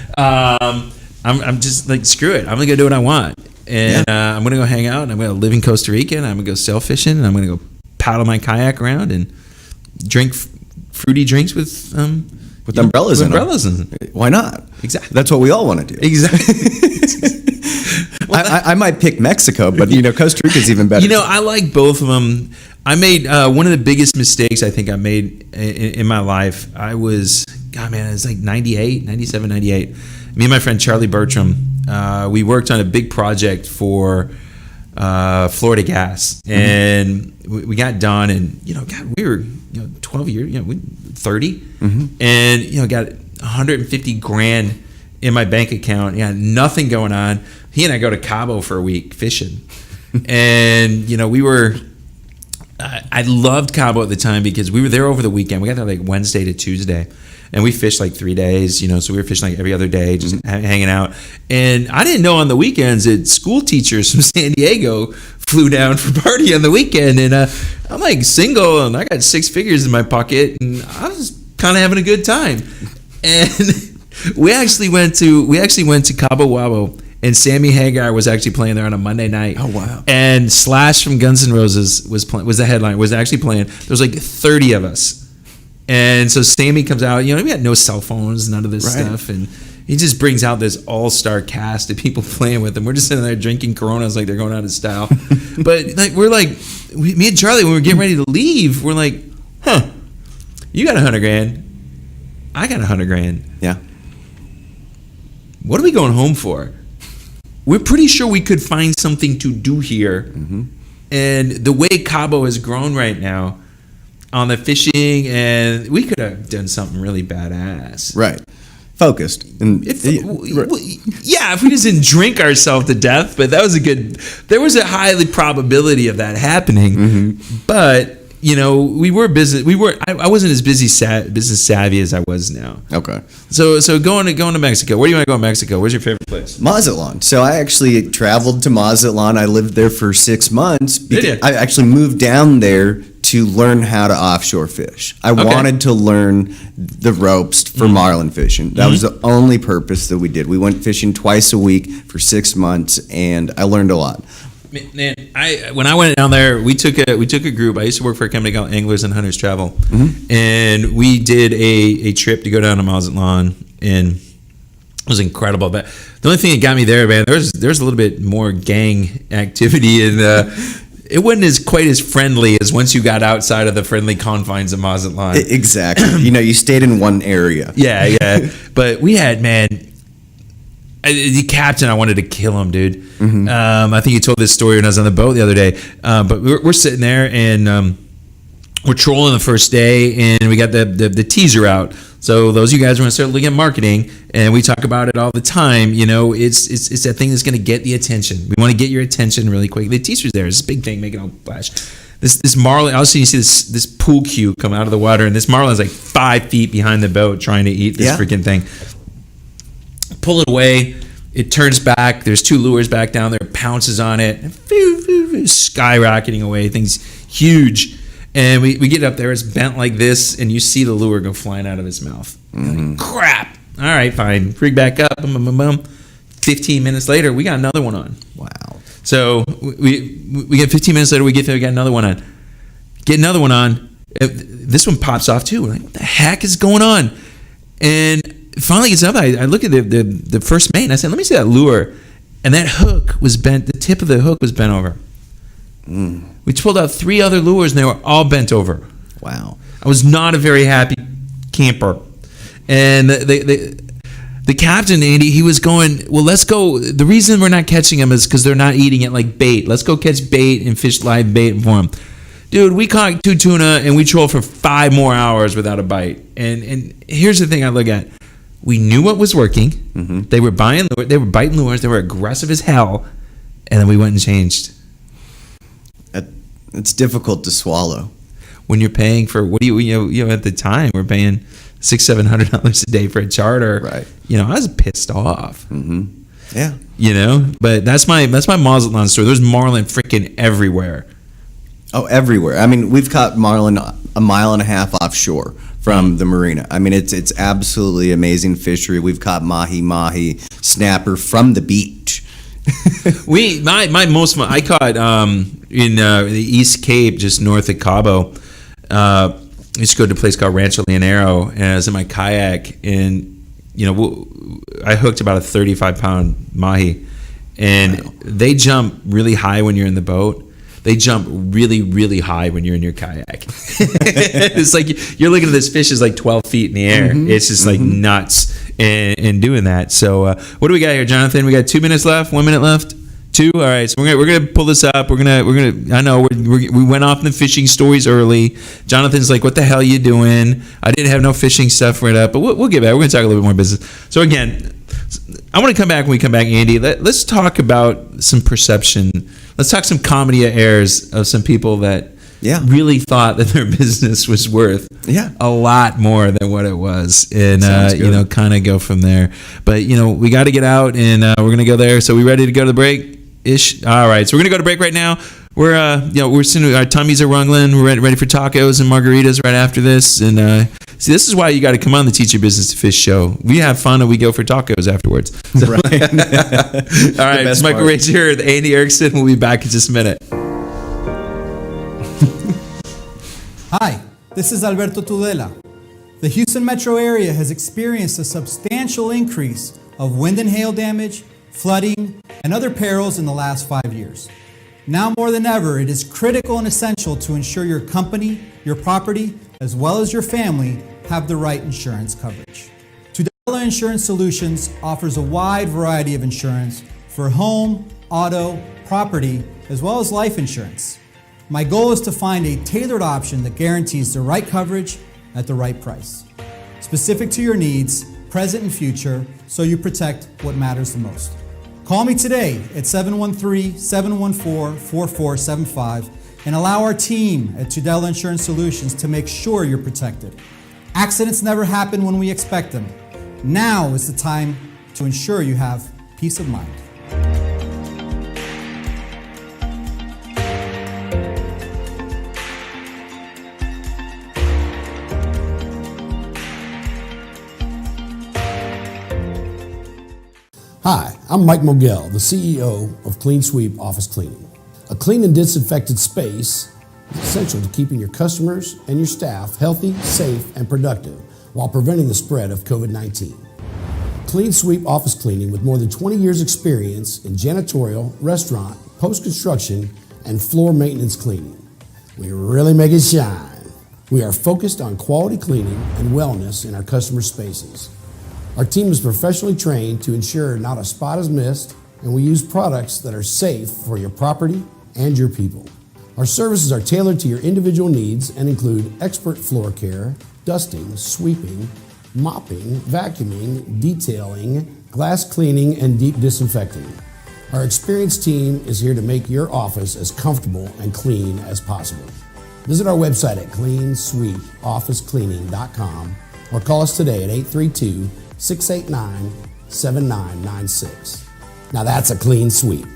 I'm just like, screw it. I'm going to go do what I want. And I'm going to go hang out, and I'm going to live in Costa Rica, and I'm going to go sail fishing, and I'm going to go paddle my kayak around and drink fruity drinks with umbrellas in them. Umbrellas in them. Why not? Exactly. That's what we all want to do. Exactly. I might pick Mexico, but Costa Rica is even better. I like both of them. I made one of the biggest mistakes I think I made in my life. It was like 97, 98. Me and my friend Charlie Bertram, we worked on a big project for Florida Gas, and we got done, and God, we were 12 years, 30, and got 150 grand in my bank account. Nothing going on. He and I go to Cabo for a week fishing, and we were. I loved Cabo at the time because we were there over the weekend. We got there like Wednesday to Tuesday. And we fished like 3 days, so we were fishing like every other day, just hanging out. And I didn't know on the weekends that school teachers from San Diego flew down for party on the weekend. And I'm like single, and I got 6 figures in my pocket, and I was kind of having a good time. And we actually went to Cabo Wabo, and Sammy Hagar was actually playing there on a Monday night. Oh wow! And Slash from Guns N' Roses was the headline. Was actually playing. There was like 30 of us. And so Sammy comes out, we had no cell phones, none of this stuff. And he just brings out this all-star cast of people playing with him. We're just sitting there drinking Coronas like they're going out of style. But me and Charlie, when we were getting ready to leave, we're like, you got 100 grand. I got 100 grand. Yeah. What are we going home for? We're pretty sure we could find something to do here. And the way Cabo has grown right now, on the fishing, and we could have done something really badass. Right. Focused. And if we just didn't drink ourselves to death, but there was a highly probability of that happening. But, I wasn't as business savvy as I was now. Okay. So going to Mexico. Where do you want to go in Mexico? Where's your favorite place? Mazatlan. So I actually traveled to Mazatlan. I lived there for 6 months. Did you? I actually moved down there to learn how to offshore fish. I wanted to learn the ropes for marlin fishing. That was the only purpose that we did. We went fishing twice a week for 6 months, and I learned a lot. Man, when I went down there, we took a group. I used to work for a company called Anglers and Hunters Travel, and we did a trip to go down to Mazatlan, and it was incredible. But the only thing that got me there, man, there's a little bit more gang activity, and it wasn't quite as friendly as once you got outside of the friendly confines of Mazatlan. Exactly. You stayed in one area. Yeah. But we had, man, the captain, I wanted to kill him, dude. I think you told this story when I was on the boat the other day. But we're sitting there, and we're trolling the first day, and we got the teaser out. So those of you guys are going to start looking at marketing, and we talk about it all the time. It's that thing that's going to get the attention. We want to get your attention really quick. The teaser's there. It's this big thing making all flash. This marlin, also you see this pool cue come out of the water, and this marlin's like 5 feet behind the boat trying to eat this freaking thing. Pull it away. It turns back. There's 2 lures back down there. Pounces on it. Skyrocketing away. Thing's huge. And we get up there, it's bent like this, and you see the lure go flying out of his mouth. Like, crap. All right, fine. Rig back up. 15 minutes later, we got another one on. Wow. So we get 15 minutes later, we get there, we got another one on. Get another one on. This one pops off too. We're like, what the heck is going on? And finally gets up. I look at the first mate, and I said, let me see that lure. And that hook was bent. The tip of the hook was bent over. We pulled out 3 other lures, and they were all bent over. Wow. I was not a very happy camper. And the captain, Andy, he was going, well, let's go. The reason we're not catching them is because they're not eating it like bait. Let's go catch bait and fish live bait for them. Dude, we caught 2 tuna, and we trolled for 5 more hours without a bite. And here's the thing I look at. We knew what was working. They were biting lures. They were aggressive as hell. And then we went and changed. It's difficult to swallow. When you're paying for, at the time, we're paying $600-700 a day for a charter. Right. I was pissed off. Yeah. But that's my Mazatlan story. There's marlin freaking everywhere. Oh, everywhere. I mean, we've caught marlin a mile and a half offshore from the marina. I mean, it's absolutely amazing fishery. We've caught mahi, snapper from the beach. I caught in the East Cape, just north of Cabo. I used to go to a place called Rancho Leonero, and I was in my kayak, and I hooked about a 35-pound mahi, and they jump really high when you're in the boat. They jump really, really high when you're in your kayak. It's like you're looking at this fish is like 12 feet in the air. It's just like nuts and doing that. So what do we got here, Jonathan? We got 2 minutes left, 1 minute left. 2. All right, so we're gonna pull this up. We're gonna. I know we went off in the fishing stories early. Jonathan's like, "What the hell are you doing?" I didn't have no fishing stuff right up, but we'll get back. We're gonna talk a little bit more business. So again, I want to come back when we come back, Andy. Let's talk about some perception. Let's talk some comedy errors of some people that really thought that their business was worth a lot more than what it was, and kind of go from there. But we got to get out, and we're gonna go there. So we ready to go to the break? All right, so we're gonna go to break right now. We're soon. Our tummies are rumbling. We're ready for tacos and margaritas right after this. And see, this is why you got to come on the Teach Your Business to Fish show. We have fun and we go for tacos afterwards. So, right. All right, it's Michael Rage here with Andy Erickson. We'll be back in just a minute. Hi, this is Alberto Tudela. The Houston metro area has experienced a substantial increase of wind and hail damage, flooding, and other perils in the last 5 years. Now more than ever, it is critical and essential to ensure your company, your property, as well as your family have the right insurance coverage. Tudela Insurance Solutions offers a wide variety of insurance for home, auto, property, as well as life insurance. My goal is to find a tailored option that guarantees the right coverage at the right price, specific to your needs, present and future, so you protect what matters the most. Call me today at 713-714-4475 and allow our team at Tudela Insurance Solutions to make sure you're protected. Accidents never happen when we expect them. Now is the time to ensure you have peace of mind. Hi, I'm Mike Mogel, the CEO of Clean Sweep Office Cleaning. A clean and disinfected space is essential to keeping your customers and your staff healthy, safe, and productive while preventing the spread of COVID-19. Clean Sweep Office Cleaning, with more than 20 years experience in janitorial, restaurant, post-construction, and floor maintenance cleaning. We really make it shine. We are focused on quality cleaning and wellness in our customer spaces. Our team is professionally trained to ensure not a spot is missed, and we use products that are safe for your property and your people. Our services are tailored to your individual needs and include expert floor care, dusting, sweeping, mopping, vacuuming, detailing, glass cleaning, and deep disinfecting. Our experienced team is here to make your office as comfortable and clean as possible. Visit our website at cleansweepofficecleaning.com or call us today at 832-689-7996. Now that's a clean sweep.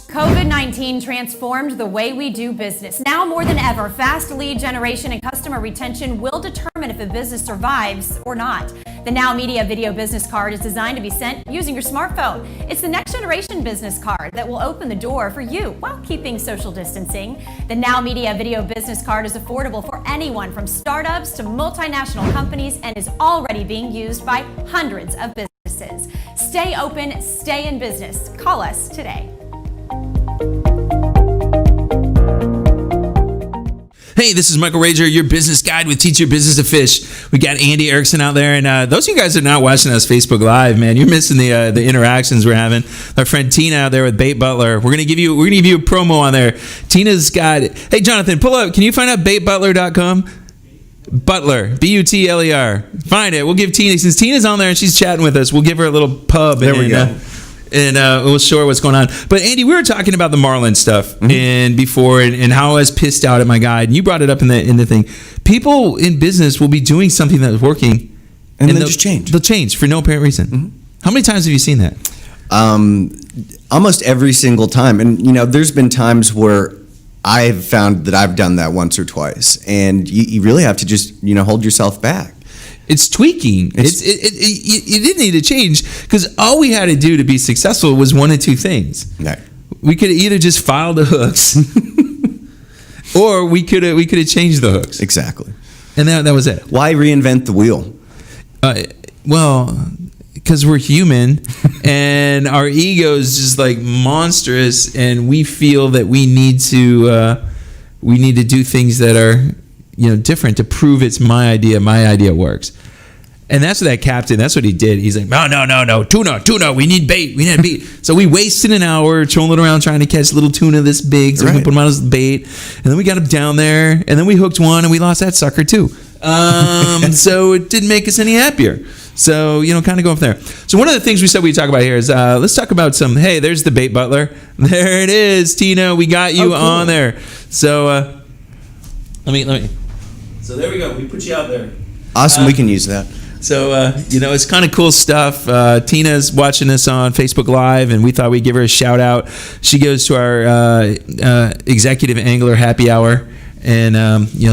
COVID-19 transformed the way we do business. Now more than ever, fast lead generation and customer retention will determine if a business survives or not. The Now Media Video Business Card is designed to be sent using your smartphone. It's the next generation business card that will open the door for you while keeping social distancing. The Now Media Video Business Card is affordable for anyone from startups to multinational companies and is already being used by hundreds of businesses. Stay open, stay in business. Call us today. Hey, this is Michael Rager, your business guide with Teach Your Business to Fish. We got Andy Erickson out there, and those of you guys that are not watching us Facebook Live, man, you're missing the interactions we're having. Our friend Tina out there with Bait Butler. We're gonna give you a promo on there. Tina's got. Hey, Jonathan, pull up. Can you find out baitbutler.com? Butler, Butler. Find it. We'll give Tina, since Tina's on there and she's chatting with us, we'll give her a little pub. There we go. And we'll show her what's going on. But Andy, we were talking about the marlin stuff and before, and how I was pissed out at my guide. And you brought it up in the thing. People in business will be doing something that is working, and they'll just change. They'll change for no apparent reason. Mm-hmm. How many times have you seen that? Almost every single time. And there's been times where I've found that I've done that once or twice, and you really have to just hold yourself back. It's tweaking. It didn't need to change, because all we had to do to be successful was one of two things. Right. We could either just file the hooks, or we could have changed the hooks. Exactly. And that was it. Why reinvent the wheel? Well, because we're human, and our ego is just like monstrous, and we feel that we need to do things that are different to prove it's my idea works. And that's what that captain, that's what he did. He's like, no, tuna, we need bait. So we wasted an hour trolling around trying to catch little tuna this big. So we put him on as bait. And then we got him down there. And then we hooked one and we lost that sucker too. So it didn't make us any happier. So, kind of going from there. So one of the things we said we'd talk about here is let's talk about hey, there's the bait butler. There it is, Tina. We got you on there. So let me. So there we go. We put you out there. Awesome. We can use that. So, it's kind of cool stuff. Tina's watching us on Facebook Live, and we thought we'd give her a shout out. She goes to our executive angler happy hour and,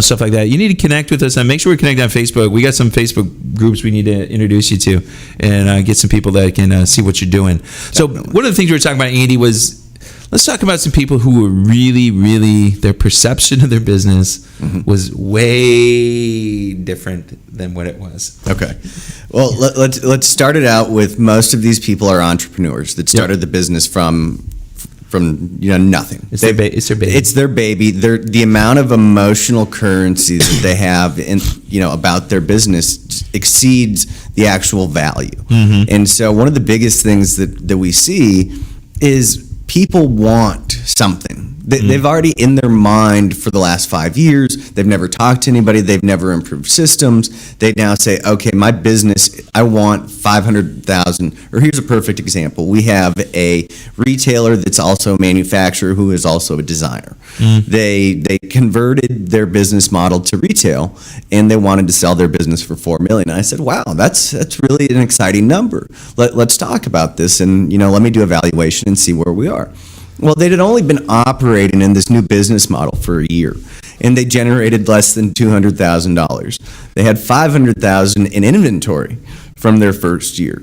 stuff like that. You need to connect with us and make sure we're connected on Facebook. We got some Facebook groups we need to introduce you to and get some people that can see what you're doing. Definitely. So one of the things we were talking about, Andy, was let's talk about some people who were really, really, their perception of their business was way different than what it was. Okay. Well, let's start it out with most of these people are entrepreneurs that started the business from nothing. It's their baby. It's their baby. The amount of emotional currency that they have in about their business exceeds the actual value. And so one of the biggest things that we see is people want something. They've already in their mind for the last 5 years. They've never talked to anybody. They've never improved systems. They now say, okay, my business, I want $500,000. Or here's a perfect example. We have a retailer that's also a manufacturer who is also a designer. They converted their business model to retail, and they wanted to sell their business for $4 million. And I said, wow, that's really an exciting number. Let's talk about this, and let me do a valuation and see where we are. Well, they had only been operating in this new business model for a year, and they generated less than $200,000. They had $500,000 in inventory from their first year.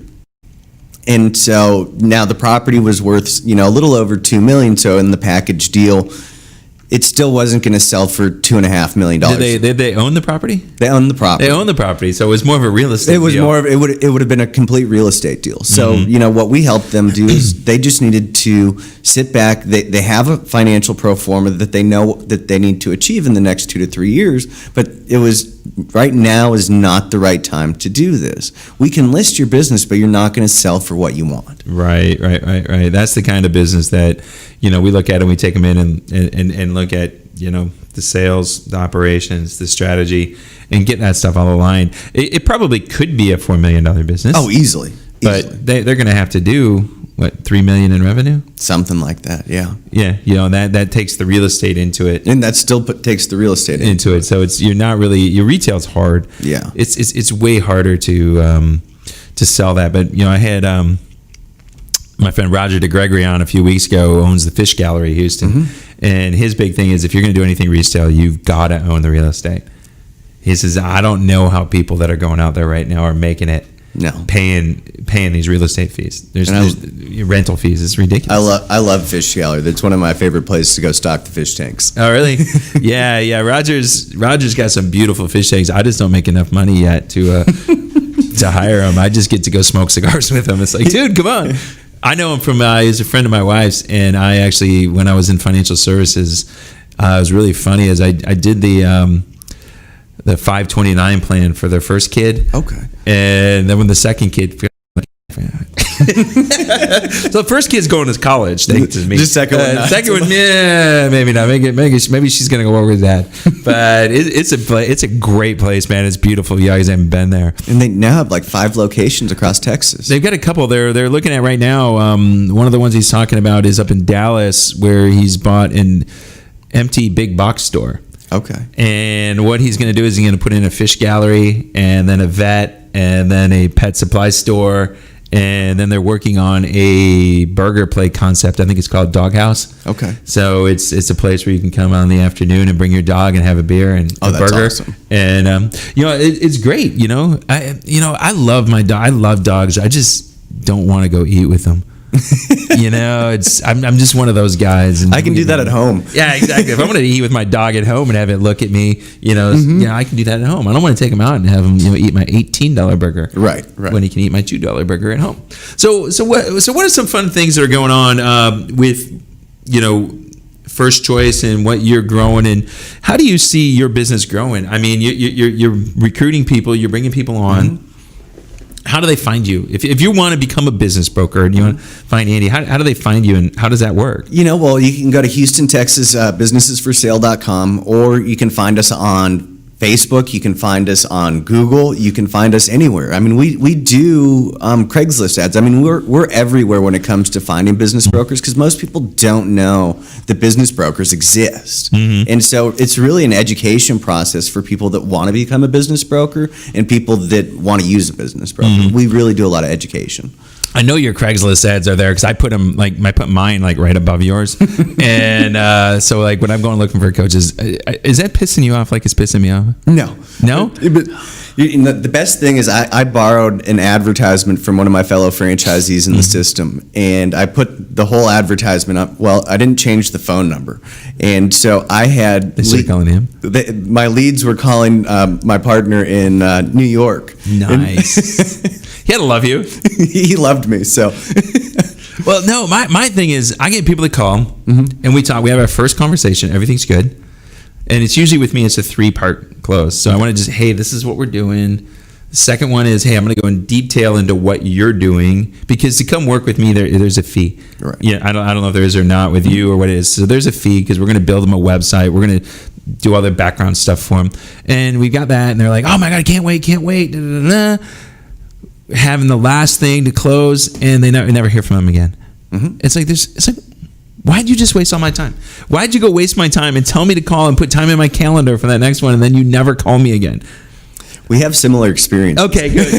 And so now the property was worth, a little over $2 million. So in the package deal, it still wasn't going to sell for $2.5 million. Did they own the property? They owned the property. So it was more of a real estate deal. It would have been a complete real estate deal. So, what we helped them do is they just needed to sit back. They have a financial pro forma that they know that they need to achieve in the next 2 to 3 years, but it was right now is not the right time to do this. We can list your business, but you're not going to sell for what you want. Right. That's the kind of business that, we look at and we take them in and look at, the sales, the operations, the strategy, and get that stuff all aligned. It probably could be a $4 million business. Oh, easily. But they're going to have to do, $3 million in revenue? Something like that, yeah. Yeah, that takes the real estate into it. And that still takes the real estate into it. So you're not really, your retail's hard. Yeah. It's way harder to sell that. But, I had my friend Roger DeGregory on a few weeks ago, who owns the Fish Gallery in Houston. And his big thing is if you're going to do anything retail, you've got to own the real estate. He says, I don't know how people that are going out there right now are making it. No, paying these real estate fees. There's rental fees. It's ridiculous. I love Fish Gallery. That's one of my favorite places to go stock the fish tanks. Oh, really? Yeah. Roger's got some beautiful fish tanks. I just don't make enough money yet to hire him. I just get to go smoke cigars with him. It's like, dude, come on. I know him from. He's a friend of my wife's, and I actually, when I was in financial services, it was really funny. As I did the 529 plan for their first kid. Okay. And then when the second kid, so the first kid's going to college. Thanks to me. The second one, yeah, maybe not. Maybe she's gonna go work with dad. But it's a great place, man. It's beautiful. You guys haven't been there. And they now have like 5 locations across Texas. They've got a couple. They're looking at right now. One of the ones he's talking about is up in Dallas, where he's bought an empty big box store. Okay. And what he's going to do is he's going to put in a fish gallery and then a vet and then a pet supply store. And then they're working on a burger plate concept. I think it's called Doghouse. Okay. So it's a place where you can come out in the afternoon and bring your dog and have a beer and a burger. Awesome. And it's great. I love my dog. I love dogs. I just don't want to go eat with them. I'm just one of those guys. And I can do that at home. Yeah, exactly. If I want to eat with my dog at home and have it look at me, I can do that at home. I don't want to take him out and have him, eat my $18 burger. Right. When he can eat my $2 burger at home. So what are some fun things that are going on with, First Choice and what you're growing, and how do you see your business growing? I mean, you're recruiting people, you're bringing people on. How do they find you? If you want to become a business broker and you want to find Andy, how do they find you, and how does that work? Well, you can go to Houston, Texas, businessesforsale.com, or you can find us on Facebook. You can find us on Google. You can find us anywhere. I mean, we do Craigslist ads. I mean, we're everywhere when it comes to finding business brokers, because most people don't know that business brokers exist. And so it's really an education process for people that want to become a business broker and people that want to use a business broker. We really do a lot of education. I know your Craigslist ads are there because I put them I put mine right above yours, and so when I'm going looking for coaches, is that pissing you off? It's pissing me off? No. But the best thing is I borrowed an advertisement from one of my fellow franchisees in the system, and I put the whole advertisement up. Well, I didn't change the phone number, and so I had. They started calling him. My leads were calling my partner in New York. Nice. He had to love you. He loved me, so. Well, no, my thing is I get people to call, and we talk. We have our first conversation. Everything's good. And it's usually with me, it's a 3-part close. So I want to just, hey, this is what we're doing. The second one is, hey, I'm going to go in detail into what you're doing, because to come work with me, there's a fee. Right. Yeah, I don't know if there is or not with you or what it is. So there's a fee, because we're going to build them a website. We're going to do all their background stuff for them. And we got that, and they're like, oh my God, I can't wait. Da-da-da-da. Having the last thing to close, and they never hear from them again. It's like why'd you just waste all my time? Why'd you go waste my time and tell me to call and put time in my calendar for that next one, and then you never call me again? We have similar experience. Okay, good.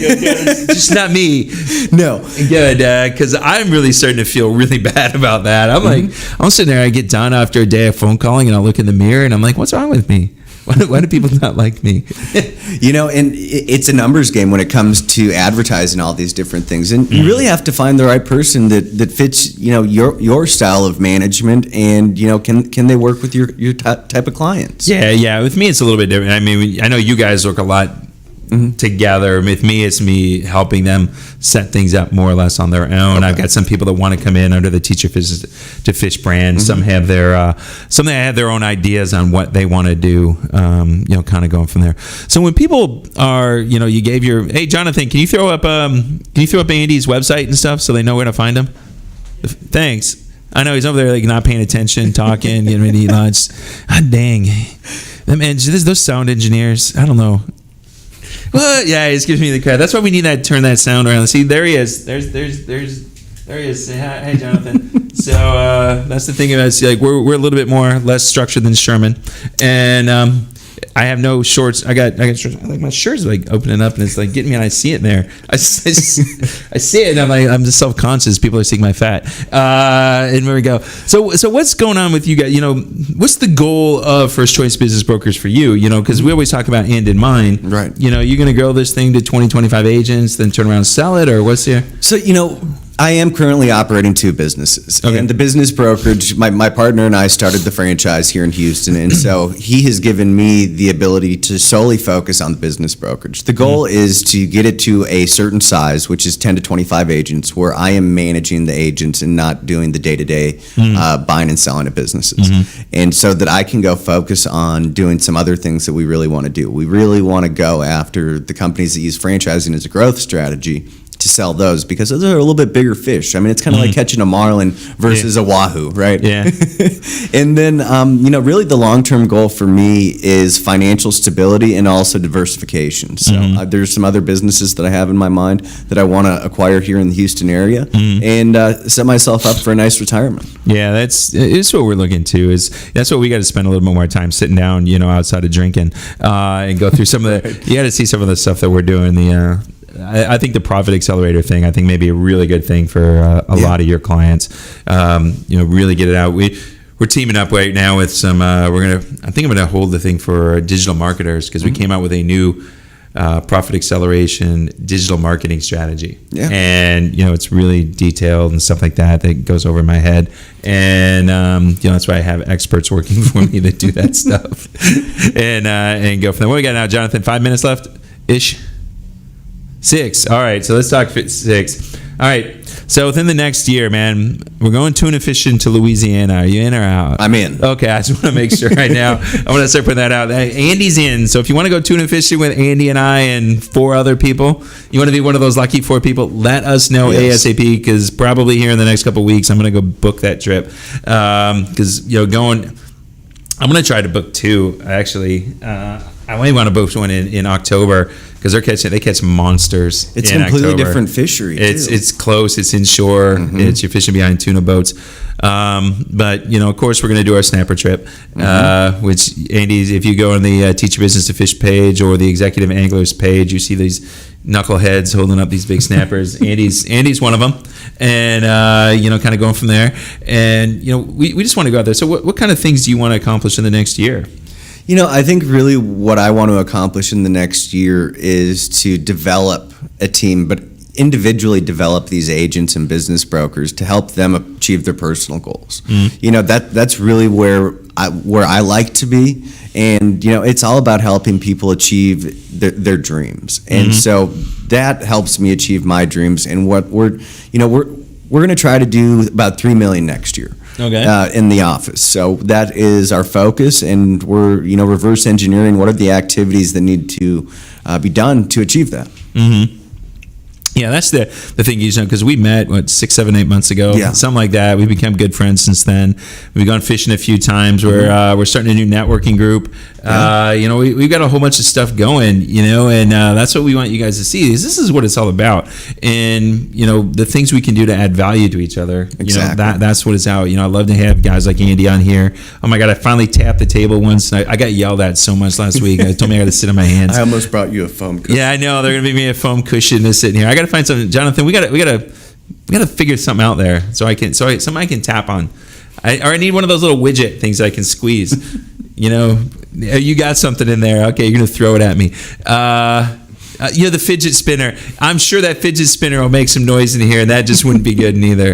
Just not me. No. Good, because I'm really starting to feel really bad about that. I'm I'm sitting there, I get done after a day of phone calling, and I'll look in the mirror, and I'm like, what's wrong with me? Why do people not like me? And it's a numbers game when it comes to advertising all these different things, and you really have to find the right person that fits your style of management, and can they work with your type of clients? Yeah. With me, it's a little bit different. I mean, I know you guys work a lot together. With me, it's me helping them set things up more or less on their own. Okay. I've got some people that want to come in under the Teach Your Business to Fish brand. Some have their own ideas on what they want to do. Kind of going from there. So when people are, you gave your, hey Jonathan, can you throw up Andy's website and stuff so they know where to find him? Thanks. I know he's over there not paying attention, talking, getting ready to eat lunch. Ah, dang, man, those sound engineers. I don't know. Well, yeah, he just gives me the credit. That's why we need turn that sound around. See, there he is. There he is. Say hi, hey, Jonathan. So that's the thing about it. We're a little bit less structured than Sherman, and I have no shorts. I got shorts. My shirt's opening up, and it's getting me, and I see it in there. I see it, and I'm just self-conscious. People are seeing my fat. And there we go. So what's going on with you guys? What's the goal of First Choice Business Brokers for you? Because we always talk about end in mind. Right. You're going to grow this thing to 20, 25 agents, then turn around and sell it, or what's here? So, I am currently operating 2 businesses. Okay. And the business brokerage, my partner and I started the franchise here in Houston, and so he has given me the ability to solely focus on the business brokerage. The goal is to get it to a certain size, which is 10 to 25 agents, where I am managing the agents and not doing the day-to-day buying and selling of businesses. And so that I can go focus on doing some other things that we really want to do. We really want to go after the companies that use franchising as a growth strategy to sell those, because those are a little bit bigger fish. I mean, it's kind of like catching a marlin versus a wahoo, right? Yeah. And then, really the long-term goal for me is financial stability and also diversification. So there's some other businesses that I have in my mind that I want to acquire here in the Houston area and set myself up for a nice retirement. Yeah, it's what we're looking to. That's what we got to spend a little bit more time sitting down, outside of drinking, and go through some of the. You got to see some of the stuff that we're doing. I think the Profit Accelerator thing, I think may be a really good thing for a lot of your clients. Really get it out. We're teaming up right now with some. I think I'm gonna hold the thing for digital marketers, because we came out with a new Profit Acceleration digital marketing strategy. Yeah. And it's really detailed and stuff like that goes over my head. And that's why I have experts working for me that do that stuff. And go from there. What we got now, Jonathan? 5 minutes left ish. 6. All right, so let's talk 6. All right, so within the next year, man, we're going tuna fishing to Louisiana. Are you in or out? I'm in. Okay, I just want to make sure right now. I want to start putting that out. Andy's in. So if you want to go tuna fishing with Andy and I and 4 other people, you want to be one of those lucky 4 people, let us know ASAP, because probably here in the next couple of weeks, I'm going to go book that trip. Because, I'm going to try to book 2, actually. I might want to book one in October, because they catch monsters. It's in completely October. different fishery, too. It's close. It's inshore. You're fishing behind tuna boats. But of course, we're going to do our snapper trip, which, Andy, if you go on the Teach Your Business to Fish page or the Executive Anglers page, you see these knuckleheads holding up these big snappers. Andy's one of them, and kind of going from there. And we just want to go out there. So what kind of things do you want to accomplish in the next year? I think really what I want to accomplish in the next year is to develop a team, but individually develop these agents and business brokers to help them achieve their personal goals. That's really where I like to be, and it's all about helping people achieve their dreams, and so that helps me achieve my dreams. And what we're going to try to do about $3 million next year. Okay. In the office. So that is our focus, and we're reverse engineering what are the activities that need to be done to achieve that. Yeah, that's the thing, because we met 6, 7, 8 months ago, something like that. We've become good friends since then. We've gone fishing a few times. We're starting a new networking group. We've got a whole bunch of stuff going, and that's what we want you guys to see. This is what it's all about, and the things we can do to add value to each other. Exactly. That's what it's out. I love to have guys like Andy on here. Oh my God, I finally tapped the table once. I got yelled at so much last week. I told me I got to sit on my hands. I almost brought you a foam cushion. Yeah, I know. They're gonna be me a foam cushion to sit in here. I got to find something, Jonathan. We got to figure something out there so something I can tap on. I need one of those little widget things I can squeeze. You got something in there. Okay, you're gonna throw it at me. The fidget spinner. I'm sure that fidget spinner will make some noise in here, and that just wouldn't be good neither.